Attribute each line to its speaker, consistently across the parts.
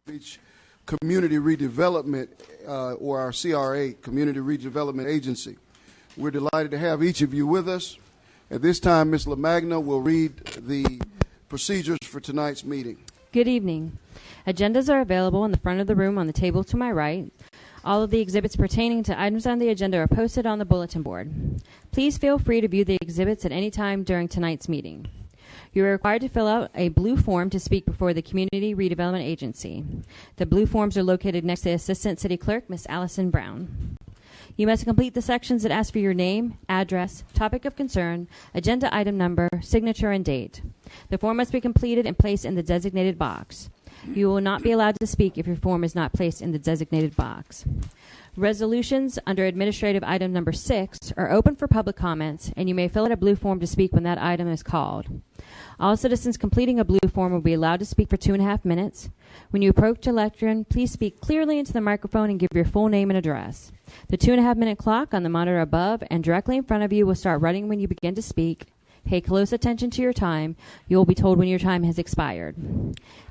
Speaker 1: Beach Community Redevelopment, or our CRA, Community Redevelopment Agency. We're delighted to have each of you with us. At this time, Ms. LaMagna will read the procedures for tonight's meeting.
Speaker 2: Good evening. Agendas are available in the front of the room on the table to my right. All of the exhibits pertaining to items on the agenda are posted on the bulletin board. Please feel free to view the exhibits at any time during tonight's meeting. You are required to fill out a blue form to speak before the Community Redevelopment Agency. The blue forms are located next to the Assistant City Clerk, Ms. Allison Brown. You must complete the sections that ask for your name, address, topic of concern, agenda item number, signature, and date. The form must be completed and placed in the designated box. You will not be allowed to speak if your form is not placed in the designated box. Resolutions under administrative item number 6 are open for public comments, and you may fill out a blue form to speak when that item is called. All citizens completing a blue form will be allowed to speak for 2.5 minutes. When you approach the lectern, please speak clearly into the microphone and give your full name and address. The 2.5-minute clock on the monitor above and directly in front of you will start running when you begin to speak. Pay close attention to your time. You will be told when your time has expired.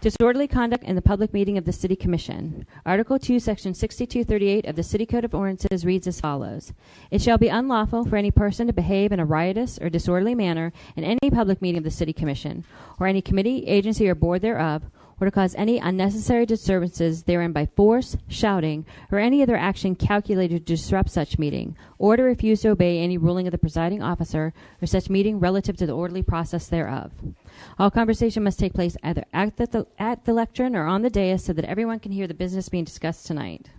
Speaker 2: Disorderly conduct in the public meeting of the City Commission. Article 2, Section 6238 of the City Code of Ordinances reads as follows. It shall be unlawful for any person to behave in a riotous or disorderly manner in any public meeting of the City Commission, or any committee, agency, or board thereof, or to cause any unnecessary disturbances therein by force, shouting, or any other action calculated to disrupt such meeting, or to refuse to obey any ruling of the presiding officer or such meeting relative to the orderly process thereof. All conversation must take place either at the lectern or on the dais so that everyone can hear the business being discussed tonight.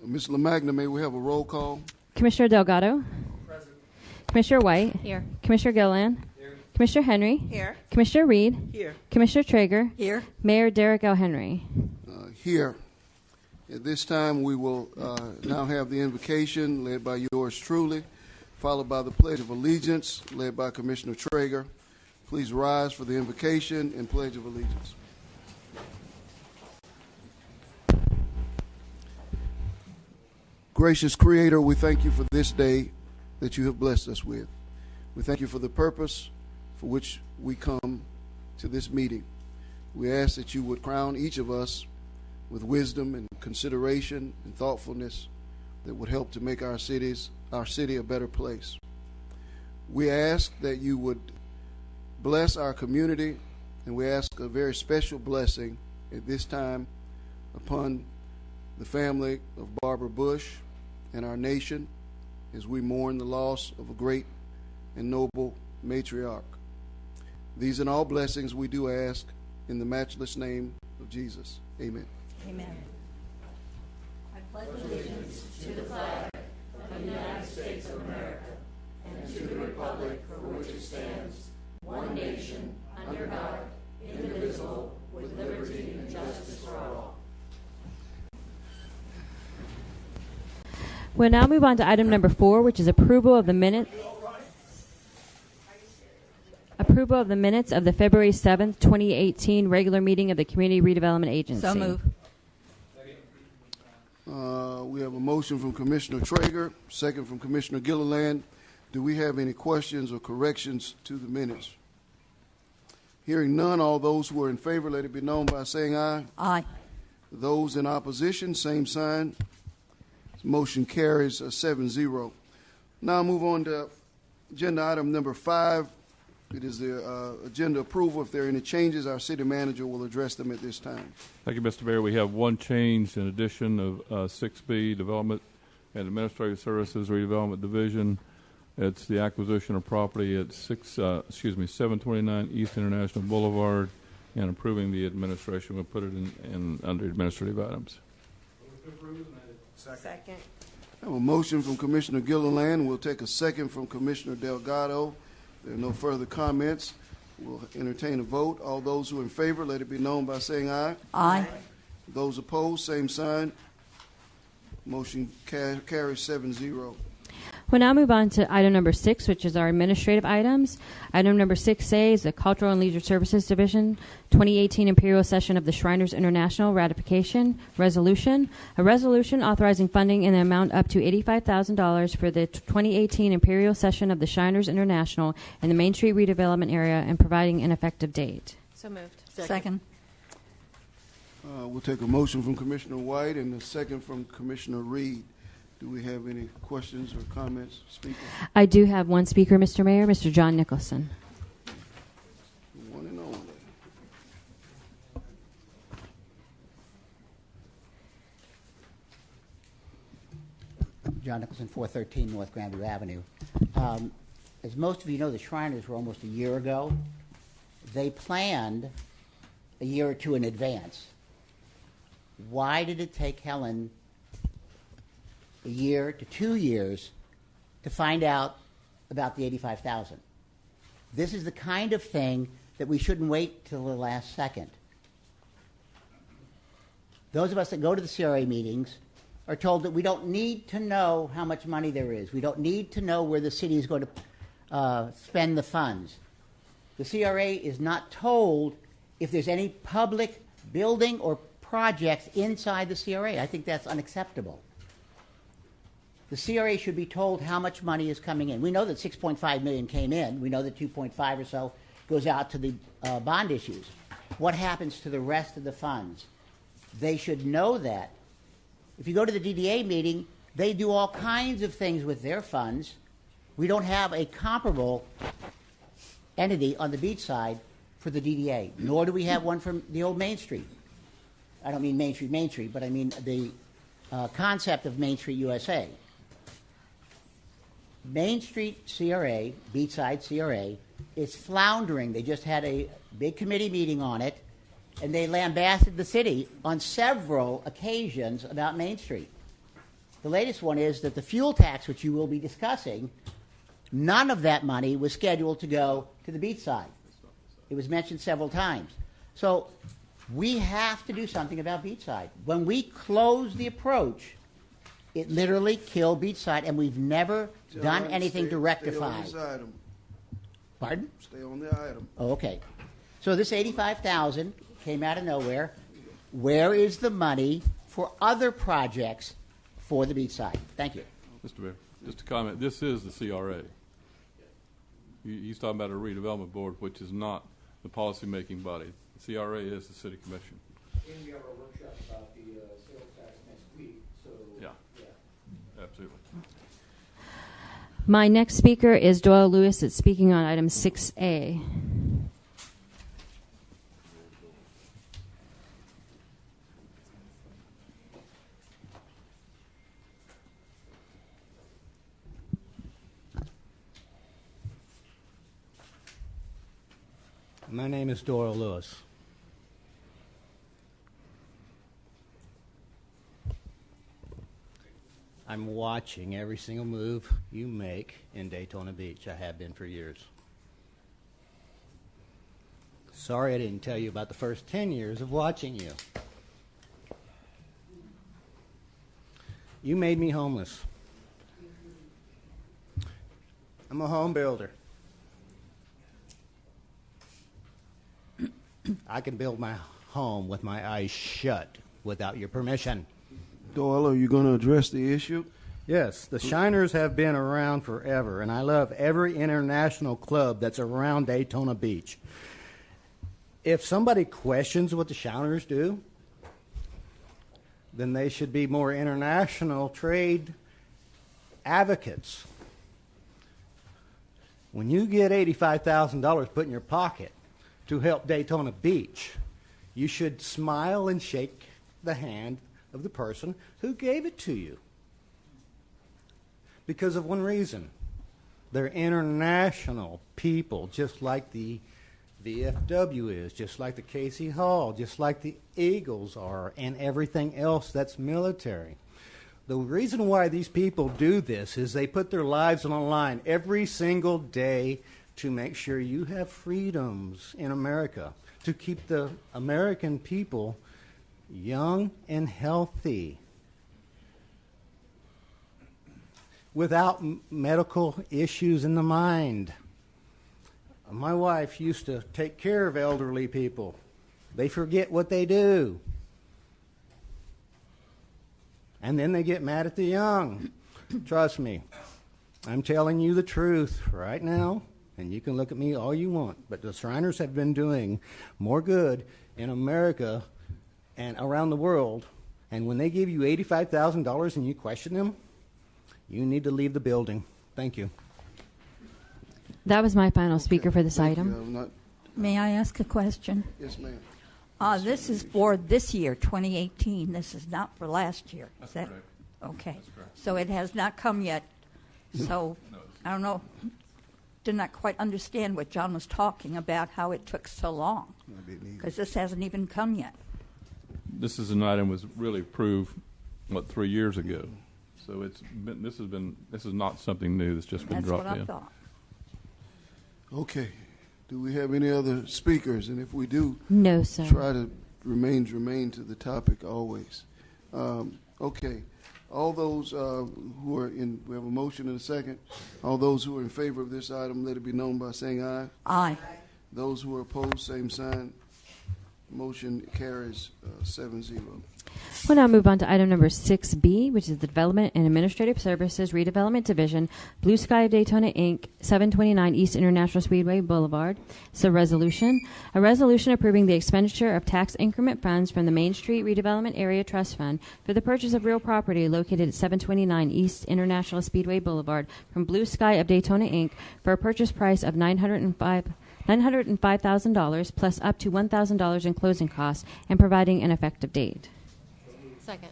Speaker 1: Ms. LaMagna, may we have a roll call?
Speaker 2: Commissioner Delgado.
Speaker 3: Present.
Speaker 2: Commissioner White.
Speaker 4: Here.
Speaker 2: Commissioner Gilliland. Commissioner Henry.
Speaker 4: Here.
Speaker 2: Commissioner Reed.
Speaker 3: Here.
Speaker 2: Commissioner Traeger.
Speaker 4: Here.
Speaker 2: Mayor Derek L. Henry.
Speaker 1: Here. At this time, we will now have the invocation led by yours truly, followed by the Pledge of Allegiance led by Commissioner Traeger. Please rise for the invocation and Pledge of Allegiance. Gracious Creator, we thank you for this day that you have blessed us with. We thank you for the purpose for which we come to this meeting. We ask that you would crown each of us with wisdom and consideration and thoughtfulness that would help to make our city a better place. We ask that you would bless our community, and we ask a very special blessing at this time upon the family of Barbara Bush and our nation as we mourn the loss of a great and noble matriarch. These and all blessings we do ask in the matchless name of Jesus. Amen.
Speaker 4: Amen. I pledge allegiance to the flag of the United States of America and to the republic for which it stands, one nation, under God, indivisible, with liberty and justice for all.
Speaker 2: We'll now move on to item number 4, which is approval of the minutes. Approval of the minutes of the February 7th, 2018 regular meeting of the Community Redevelopment Agency.
Speaker 4: So move.
Speaker 1: We have a motion from Commissioner Traeger, second from Commissioner Gilliland. Do we have any questions or corrections to the minutes? Hearing none, all those who are in favor, let it be known by saying aye.
Speaker 4: Aye.
Speaker 1: Those in opposition, same sign. Motion carries 7-0. Now move on to agenda item number 5. It is the agenda approval. If there are any changes, our city manager will address them at this time.
Speaker 5: Thank you, Mr. Mayor. We have one change in addition of 6B, Development and Administrative Services Redevelopment Division. It's the acquisition of property at 729 East International Boulevard, and approving the administration. We'll put it in under administrative items.
Speaker 4: Second.
Speaker 1: I have a motion from Commissioner Gilliland. We'll take a second from Commissioner Delgado. There are no further comments. We'll entertain a vote. All those who are in favor, let it be known by saying aye.
Speaker 4: Aye.
Speaker 1: Those opposed, same sign. Motion carries 7-0.
Speaker 2: We'll now move on to item number 6, which is our administrative items. Item number 6A is the Cultural and Leisure Services Division 2018 Imperial Session of the Shriners International Ratification Resolution. A resolution authorizing funding in the amount up to $85,000 for the 2018 Imperial Session of the Shriners International in the Main Street redevelopment area and providing an effective date.
Speaker 4: So moved. Second.
Speaker 1: We'll take a motion from Commissioner White and a second from Commissioner Reed. Do we have any questions or comments, Speaker?
Speaker 2: I do have one speaker, Mr. Mayor, Mr. John Nicholson.
Speaker 1: One and only.
Speaker 3: John Nicholson, 413 North Grandview Avenue. As most of you know, the Shriners were almost a year ago. They planned a year or two in advance. Why did it take Helen a year to 2 years to find out about the $85,000? This is the kind of thing that we shouldn't wait till the last second. Those of us that go to the CRA meetings are told that we don't need to know how much money there is. We don't need to know where the city is going to spend the funds. The CRA is not told if there's any public building or projects inside the CRA. I think that's unacceptable. The CRA should be told how much money is coming in. We know that $6.5 million came in. We know that $2.5 or so goes out to the bond issues. What happens to the rest of the funds? They should know that. If you go to the DDA meeting, they do all kinds of things with their funds. We don't have a comparable entity on the beach side for the DDA, nor do we have one from the old Main Street. I don't mean Main Street, but I mean the concept of Main Street USA. Main Street CRA, Beachside CRA, is floundering. They just had a big committee meeting on it, and they lambasted the city on several occasions about Main Street. The latest one is that the fuel tax, which you will be discussing, none of that money was scheduled to go to the beachside. It was mentioned several times. So we have to do something about beachside. When we closed the approach, it literally killed beachside, and we've never done anything to rectify.
Speaker 1: Stay on this item.
Speaker 3: Pardon?
Speaker 1: Stay on the item.
Speaker 3: Oh, okay. So this $85,000 came out of nowhere. Where is the money for other projects for the beachside? Thank you.
Speaker 5: Mr. Mayor, just a comment. This is the CRA. He's talking about a redevelopment board, which is not the policy-making body. The CRA is the city commission.
Speaker 6: And we have our workshop about the sales tax next week. So
Speaker 5: yeah. Absolutely.
Speaker 2: My next speaker is Doyle Lewis. It's speaking on item 6A.
Speaker 6: my name is Doyle Lewis. I'm watching every single move you make in Daytona Beach. I have been for years. Sorry I didn't tell you about the first 10 years of watching you. You made me homeless. I'm a home builder. I can build my home with my eyes shut without your permission.
Speaker 1: Doyle, are you going to address the issue?
Speaker 6: Yes, the Shiners have been around forever, and I love every international club that's around Daytona Beach. If somebody questions what the Shiners do, then they should be more international trade advocates. When you get $85,000 put in your pocket to help Daytona Beach, you should smile and shake the hand of the person who gave it to you. Because of one reason. They're international people, just like the VFW is, just like the Casey Hall, just like the Eagles are, and everything else that's military. The reason why these people do this is they put their lives on the line every single day to make sure you have freedoms in America, to keep the American people young and healthy, without medical issues in the mind. My wife used to take care of elderly people. They forget what they do. And then they get mad at the young. Trust me, I'm telling you the truth right now, and you can look at me all you want, but the Shriners have been doing more good in America and around the world, and when they give you $85,000 and you question them, you need to leave the building. Thank you.
Speaker 2: That was my final speaker for this
Speaker 1: Thank you.
Speaker 2: item.
Speaker 1: I'm not-
Speaker 4: May I ask a question?
Speaker 1: Yes, ma'am.
Speaker 4: This is for this year, 2018. This is not for last year. Is that
Speaker 5: correct.
Speaker 4: okay?
Speaker 5: That's correct.
Speaker 4: So it has not come yet. So I don't know. Did not quite understand what John was talking about. How it took so long
Speaker 1: I didn't either.
Speaker 4: because this hasn't even come yet.
Speaker 5: This is an item was really approved, 3 years ago. So this is not something new that's just been
Speaker 4: That's
Speaker 5: dropped
Speaker 4: what I
Speaker 5: in.
Speaker 4: thought.
Speaker 1: Okay. Do we have any other speakers? And if we do,
Speaker 2: No, sir.
Speaker 1: try to remain germane to the topic always. Okay. All those who are in, we have a motion and a second. All those who are in favor of this item, let it be known by saying aye.
Speaker 4: Aye.
Speaker 1: Those who are opposed, same sign. Motion carries 7-0.
Speaker 2: We'll now move on to item number 6B, which is the Development and Administrative Services Redevelopment Division, Blue Sky of Daytona, Inc., 729 East International Speedway Boulevard. It's a resolution approving the expenditure of tax increment funds from the Main Street Redevelopment Area Trust Fund for the purchase of real property located at 729 East International Speedway Boulevard from Blue Sky of Daytona, Inc., for a purchase price of $905,000 plus up to $1,000 in closing costs and providing an effective date.
Speaker 7: Second.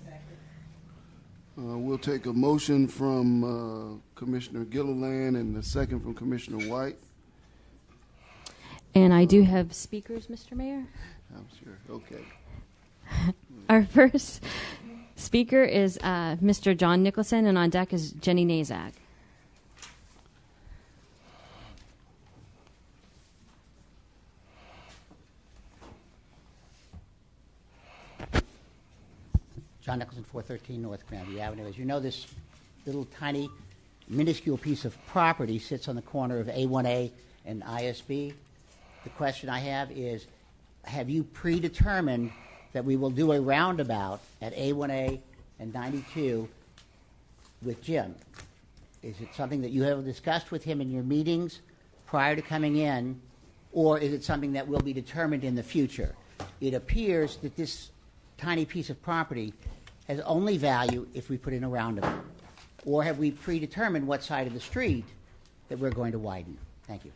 Speaker 1: We'll take a motion from Commissioner Gilliland and a second from Commissioner White.
Speaker 2: And I do have speakers, Mr. Mayor.
Speaker 1: I'm sure. Okay.
Speaker 2: Our first speaker is Mr. John Nicholson, and on deck is Jenny Nazak.
Speaker 3: John Nicholson, 413 North Granby Avenue. As you know, this little tiny, minuscule piece of property sits on the corner of A1A and ISB. The question I have is, have you predetermined that we will do a roundabout at A1A and 92 with Jim? Is it something that you have discussed with him in your meetings prior to coming in, or is it something that will be determined in the future? It appears that this tiny piece of property has only value if we put in a roundabout. Or have we predetermined what side of the street that we're going to widen? Thank you.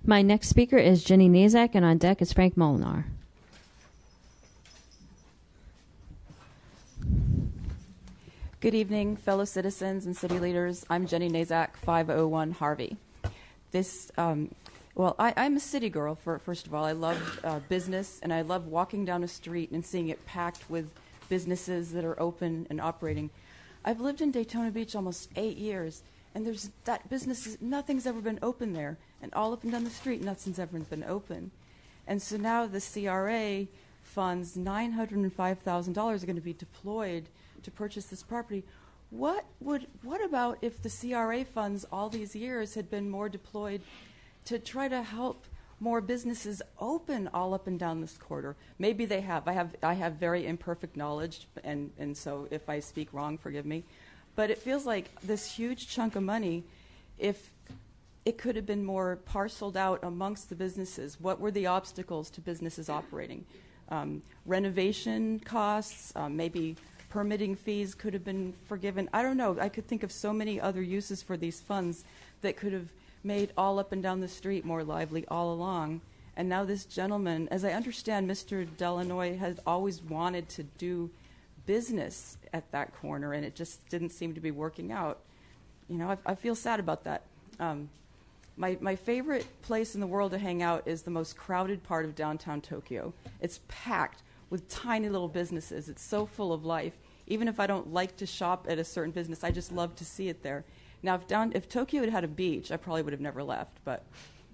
Speaker 2: My next speaker is Jenny Nazak, and on deck is Frank Molinar.
Speaker 8: Good evening, fellow citizens and city leaders. I'm Jenny Nazak, 501 Harvey. I'm a city girl, first of all. I love business, and I love walking down a street and seeing it packed with businesses that are open and operating. I've lived in Daytona Beach almost 8 years, and there's that business, nothing's ever been open there. And all up and down the street, nothing's ever been open. And so now the CRA funds, $905,000 are going to be deployed to purchase this property. What about if the CRA funds all these years had been more deployed to try to help more businesses open all up and down this corridor? Maybe they have. I have very imperfect knowledge, and so if I speak wrong, forgive me. But it feels like this huge chunk of money, if it could have been more parceled out amongst the businesses. What were the obstacles to businesses operating? Renovation costs, maybe permitting fees could have been forgiven. I don't know. I could think of so many other uses for these funds that could have made all up and down the street more lively all along. And now this gentleman, as I understand, Mr. Delanoy has always wanted to do business at that corner, and it just didn't seem to be working out. You know, I feel sad about that. My favorite place in the world to hang out is the most crowded part of downtown Tokyo. It's packed with tiny little businesses. It's so full of life. Even if I don't like to shop at a certain business, I just love to see it there. Now, if Tokyo had a beach, I probably would have never left, but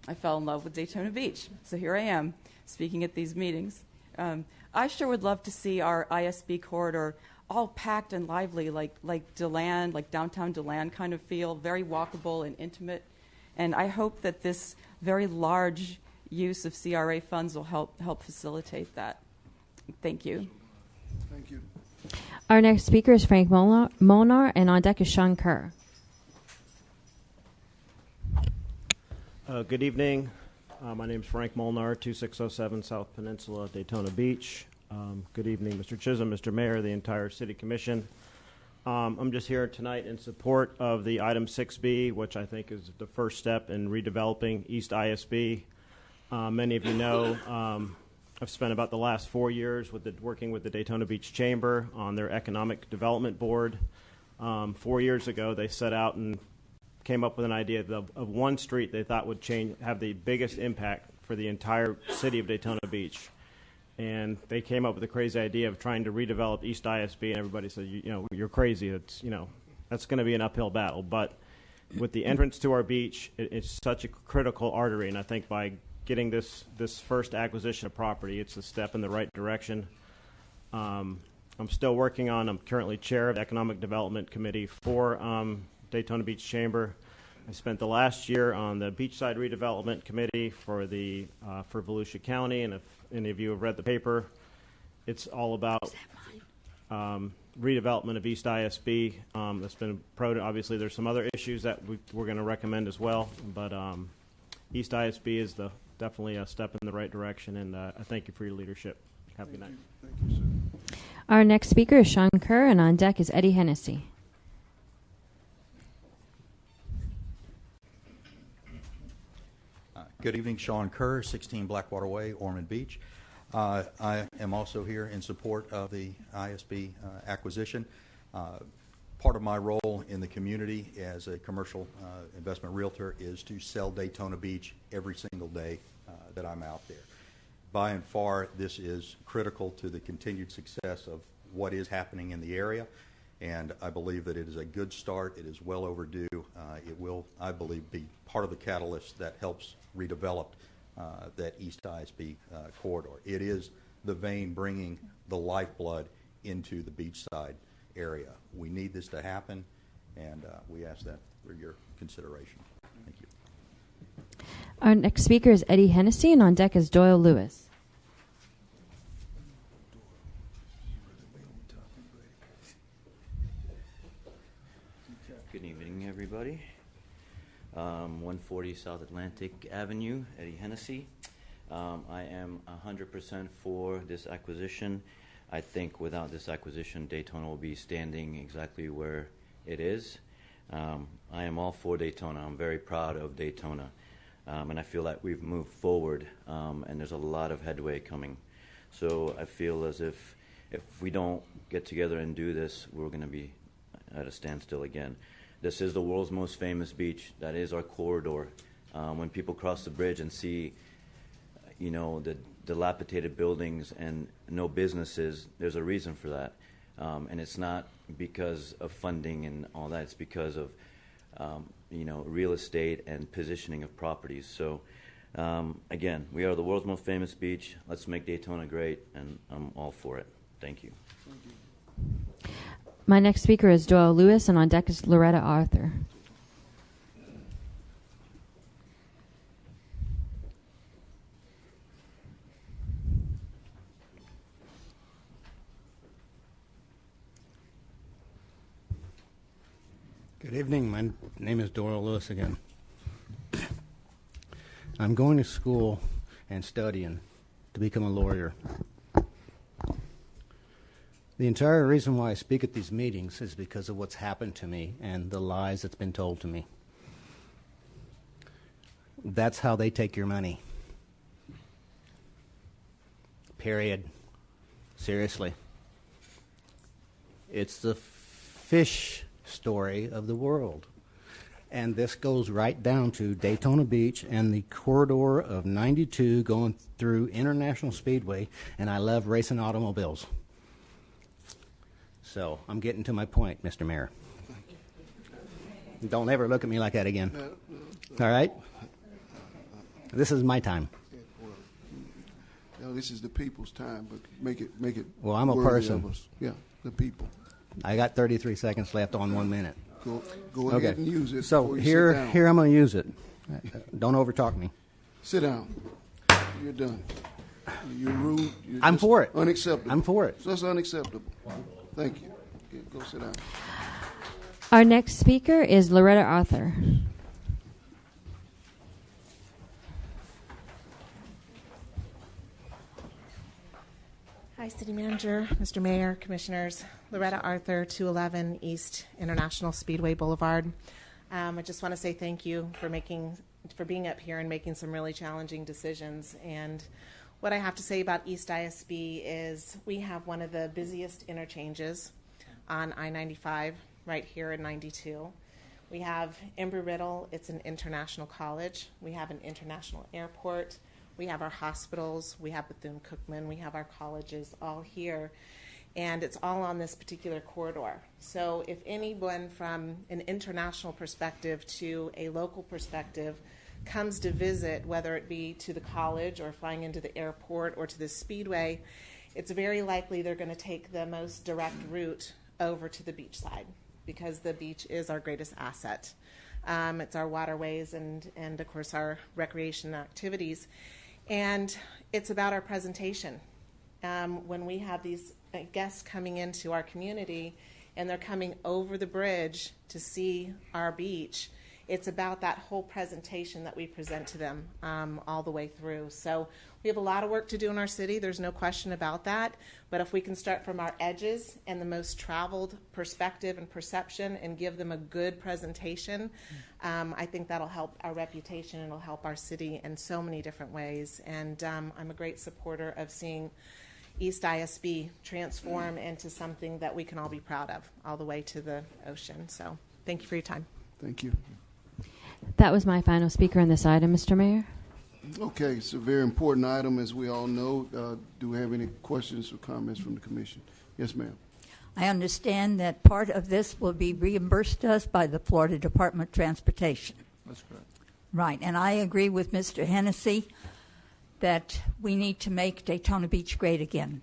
Speaker 8: I fell in love with Daytona Beach. So here I am, speaking at these meetings. I sure would love to see our ISB corridor all packed and lively, like DeLand, like downtown DeLand kind of feel, very walkable and intimate. And I hope that this very large use of CRA funds will help facilitate that. Thank you.
Speaker 1: Thank you.
Speaker 2: Our next speaker is Frank Molnar, and on deck is Sean Kerr.
Speaker 9: Good evening,
Speaker 7: My name is Frank Molnar, 2607 South Peninsula, Daytona Beach. Good evening, Mr. Chisholm, Mr. Mayor, the entire City Commission. I'm just here tonight in support of the item 6B, which I think is the first step in redeveloping East ISB. Many of you know I've spent about the last 4 years working with the Daytona Beach Chamber on their Economic Development Board. 4 years ago, they set out and came up with an idea of one street they thought would have the biggest impact for the entire city of Daytona Beach. And they came up with the crazy idea of trying to redevelop East ISB, and everybody said, you're crazy. It's, that's going to be an uphill battle. But with the entrance to our beach, it's such a critical artery, and I think by getting this first acquisition of property, it's a step in the right direction. I'm currently chair of the Economic Development Committee for Daytona Beach Chamber. I spent the last year on the Beachside Redevelopment Committee for Volusia County, and if any of you have read the paper, it's all about redevelopment of East ISB. That's been obviously there's some other issues that we're going to recommend as well, but East ISB is definitely a step in the right direction, and I thank you for your leadership. Have a good night.
Speaker 1: Thank you, sir.
Speaker 2: Our next speaker is Sean Kerr, and on deck is Eddie Hennessy.
Speaker 9: Good evening, Sean Kerr, 16 Blackwater Way, Ormond Beach. I am also here in support of the ISB acquisition. Part of my role in the community as a commercial investment realtor is to sell Daytona Beach every single day that I'm out there. By and far, this is critical to the continued success of what is happening in the area, and I believe that it is a good start. It is well overdue. It will, I believe, be part of the catalyst that helps redevelop that East ISB corridor. It is the vein bringing the lifeblood into the beachside area. We need this to happen, and we ask that for your consideration. Thank you.
Speaker 2: Our next speaker is Eddie Hennessy, and on deck is Doyle Lewis.
Speaker 10: Good evening, everybody. 140 South Atlantic Avenue, Eddie Hennessy. I am 100% for this acquisition. I think without this acquisition, Daytona will be standing exactly where it is. I am all for Daytona. I'm very proud of Daytona. And I feel like we've moved forward, and there's a lot of headway coming. So I feel as if we don't get together and do this, we're going to be at a standstill again. This is the world's most famous beach. That is our corridor. When people cross the bridge and see, the dilapidated buildings and no businesses, there's a reason for that. And it's not because of funding and all that. It's because of, real estate and positioning of properties. So, again, we are the world's most famous beach. Let's make Daytona great, and I'm all for it. Thank you.
Speaker 1: Thank you.
Speaker 2: My next speaker is Doyle Lewis, and on deck is Loretta Arthur.
Speaker 6: Good evening. My name is Doyle Lewis again. I'm going to school and studying to become a lawyer. The entire reason why I speak at these meetings is because of what's happened to me and the lies that's been told to me. That's how they take your money. Period. Seriously. It's the fish story of the world. And this goes right down to Daytona Beach and the corridor of 92 going through International Speedway, and I love racing automobiles. So I'm getting to my point, Mr. Mayor. Don't ever look at me like that again. All right? This is my time.
Speaker 1: Well, this is the people's time, but make it.
Speaker 6: Well, I'm a
Speaker 1: worthy
Speaker 6: person.
Speaker 1: of us. Yeah, the people.
Speaker 6: I got 33 seconds left on 1 minute.
Speaker 1: Go ahead and use it.
Speaker 6: So
Speaker 1: before you
Speaker 6: here
Speaker 1: sit down.
Speaker 6: I'm going to use it. Don't overtalk me.
Speaker 1: Sit down. You're done. You're rude. You're
Speaker 6: I'm
Speaker 1: just
Speaker 6: for it.
Speaker 1: Unacceptable.
Speaker 6: I'm for it.
Speaker 1: So that's unacceptable. Thank you. Go sit down.
Speaker 2: Our next speaker is Loretta Arthur.
Speaker 11: Hi, City Manager, Mr. Mayor, Commissioners. Loretta Arthur, 211 East International Speedway Boulevard. I just want to say thank you for being up here and making some really challenging decisions. And what I have to say about East ISB is we have one of the busiest interchanges on I-95 right here in 92. We have Embry-Riddle. It's an international college. We have an international airport. We have our hospitals, we have Bethune-Cookman, we have our colleges all here, and it's all on this particular corridor. So if anyone from an international perspective to a local perspective comes to visit, whether it be to the college or flying into the airport or to the speedway, it's very likely they're going to take the most direct route over to the beach side because the beach is our greatest asset. It's our waterways and of course our recreation activities. And it's about our presentation. When we have these guests coming into our community and they're coming over the bridge to see our beach, it's about that whole presentation that we present to them all the way through. So we have a lot of work to do in our city. There's no question about that. But if we can start from our edges and the most traveled perspective and perception and give them a good presentation, I think that'll help our reputation and it'll help our city in so many different ways. And I'm a great supporter of seeing East ISB transform into something that we can all be proud of all the way to the ocean. So thank you for your time.
Speaker 1: Thank you.
Speaker 2: That was my final speaker on this item, Mr. Mayor.
Speaker 1: Okay, it's a very important item, as we all know. Do we have any questions or comments from the commission? Yes, ma'am.
Speaker 12: I understand that part of this will be reimbursed to us by the Florida Department of Transportation.
Speaker 1: That's correct.
Speaker 12: Right, and I agree with Mr. Hennessy that we need to make Daytona Beach great again.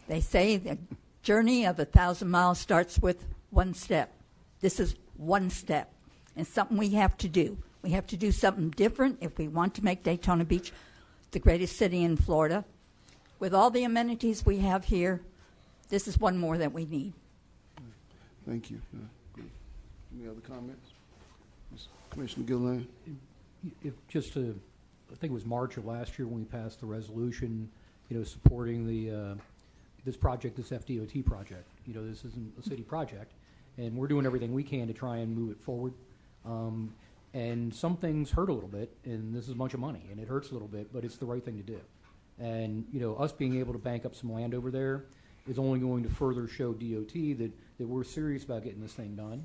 Speaker 12: They say the journey of 1,000 miles starts with one step. This is one step, and something we have to do. We have to do something different if we want to make Daytona Beach the greatest city in Florida. With all the amenities we have here, this is one more that we need.
Speaker 1: Thank you. Any other comments? Commissioner Gilliland?
Speaker 13: I think it was March of last year when we passed the resolution, supporting this project, this FDOT project. This isn't a city project, and we're doing everything we can to try and move it forward. And some things hurt a little bit, and this is a bunch of money, and it hurts a little bit, but it's the right thing to do. And, us being able to bank up some land over there is only going to further show DOT that we're serious about getting this thing done.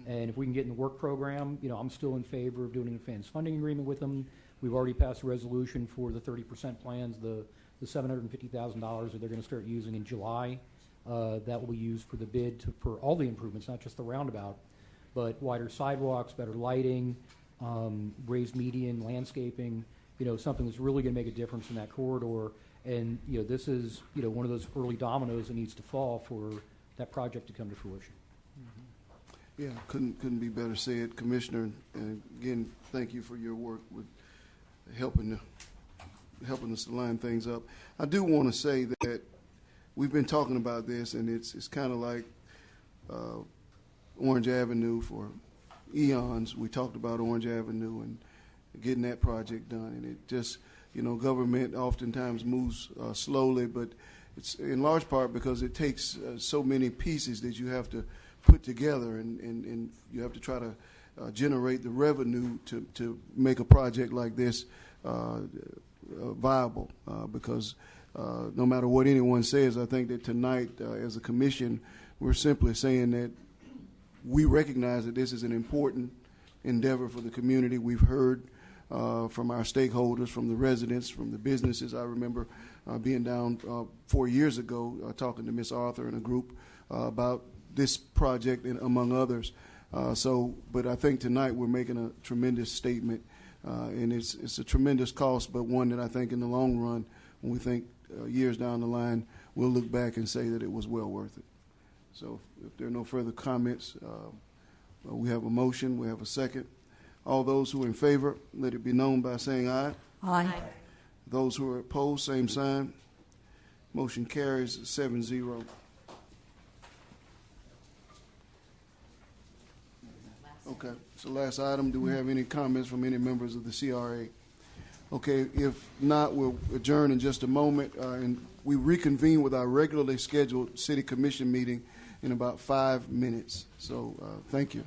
Speaker 13: And if we can get in the work program, I'm still in favor of doing an advanced funding agreement with them. We've already passed a resolution for the 30% plans, the $750,000 that they're going to start using in July. That will be used for the bid for all the improvements, not just the roundabout, but wider sidewalks, better lighting, raised median, landscaping, something that's really going to make a difference in that corridor. And, this is, one of those early dominoes that needs to fall for that project to come to fruition.
Speaker 1: Mm-hmm. Yeah, couldn't be better said. Commissioner, and again, thank you for your work with helping us to line things up. I do want to say that we've been talking about this, and it's kind of like Orange Avenue for eons. We talked about Orange Avenue and getting that project done, and it just, government oftentimes moves slowly, but it's in large part because it takes so many pieces that you have to put together, and you have to try to generate the revenue to make a project like this viable, because no matter what anyone says, I think that tonight as a commission, we're simply saying that we recognize that this is an important endeavor for the community. We've heard from our stakeholders, from the residents, from the businesses. I remember being down 4 years ago talking to Ms. Arthur and a group about this project and among others. But I think tonight we're making a tremendous statement, and it's a tremendous cost, but one that I think in the long run, when we think years down the line, we'll look back and say that it was well worth it. So if there are no further comments, we have a motion, we have a second. All those who are in favor, let it be known by saying aye.
Speaker 12: Aye.
Speaker 1: Those who are opposed, same sign. Motion carries 7-0. Okay, so last item, do we have any comments from any members of the CRA? Okay, if not, we'll adjourn in just a moment. And we reconvene with our regularly scheduled city commission meeting in about 5 minutes. So thank you.